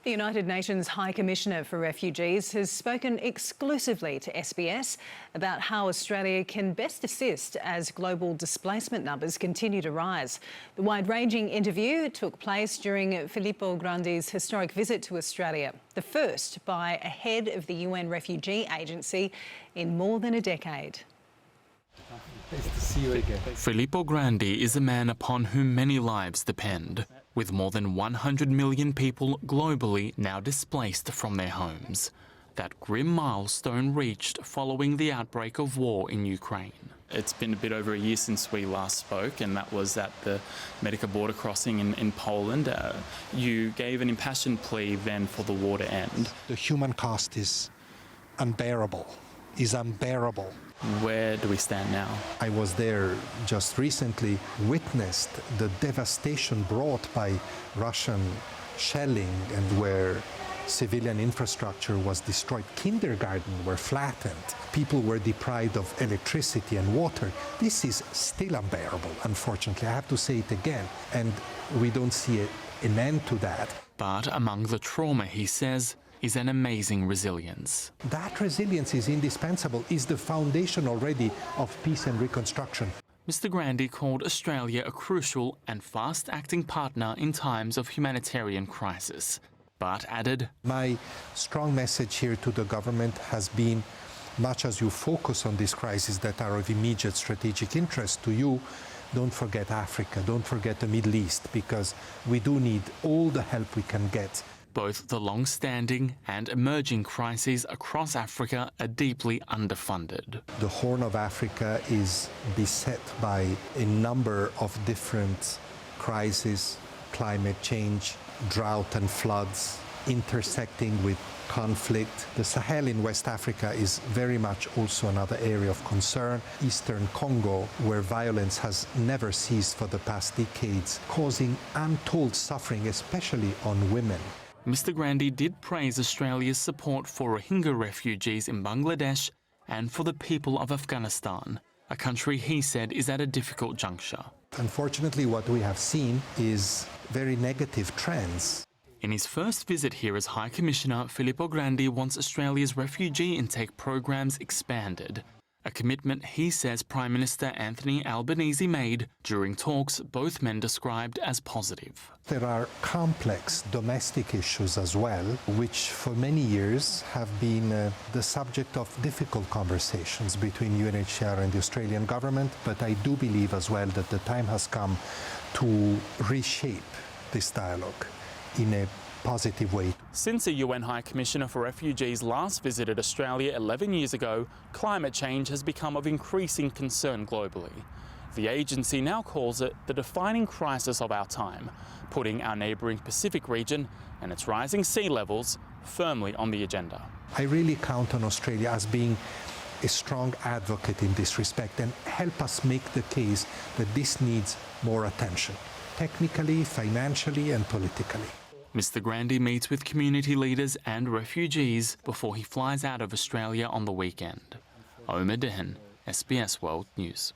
The United Nations High Commissioner for Refugees has spoken exclusively to SBS about how Australia can best assist as global displacement numbers continue to rise. The wide-ranging interview took place during Filippo Grandi's historic visit to Australia, the first by a head of the UN Refugee Agency in more than a decade. Nice to see you again. Filippo Grandi is a man upon whom many lives depend, with more than 100 million people globally now displaced from their homes. That grim milestone reached following the outbreak of war in Ukraine. It's been a bit over a year since we last spoke, and that was at the Medica border crossing in Poland. You gave an impassioned plea then for the war to end. The human cost is unbearable. Where do we stand now? I was there just recently, witnessed the devastation brought by Russian shelling and where civilian infrastructure was destroyed. Kindergartens were flattened. People were deprived of electricity and water. This is still unbearable, unfortunately. I have to say it again. And we don't see an end to that. But among the trauma, he says, is an amazing resilience. That resilience is indispensable, is the foundation already of peace and reconstruction. Mr. Grandi called Australia a crucial and fast-acting partner in times of humanitarian crisis, but added, My strong message here to the government has been, much as you focus on these crises that are of immediate strategic interest to you, don't forget Africa, don't forget the Middle East, because we do need all the help we can get. Both the long-standing and emerging crises across Africa are deeply underfunded. The Horn of Africa is beset by a number of different crises, climate change, drought and floods, intersecting with conflict. The Sahel in West Africa is very much also another area of concern. Eastern Congo, where violence has never ceased for the past decades, causing untold suffering, especially on women. Mr. Grandi did praise Australia's support for Rohingya refugees in Bangladesh and for the people of Afghanistan, a country he said is at a difficult juncture. Unfortunately, what we have seen is very negative trends. In his first visit here as High Commissioner, Filippo Grandi wants Australia's refugee intake programs expanded, a commitment he says Prime Minister Anthony Albanese made during talks both men described as positive. There are complex domestic issues as well, which for many years have been the subject of difficult conversations between UNHCR and the Australian government, but I do believe as well that the time has come to reshape this dialogue in a positive way. Since the UN High Commissioner for Refugees last visited Australia 11 years ago, climate change has become of increasing concern globally. The agency now calls it the defining crisis of our time, putting our neighbouring Pacific region and its rising sea levels firmly on the agenda. I really count on Australia as being a strong advocate in this respect and help us make the case that this needs more attention, technically, financially and politically. Mr. Grandi meets with community leaders and refugees before he flies out of Australia on the weekend. Omar Dehan, SBS World News.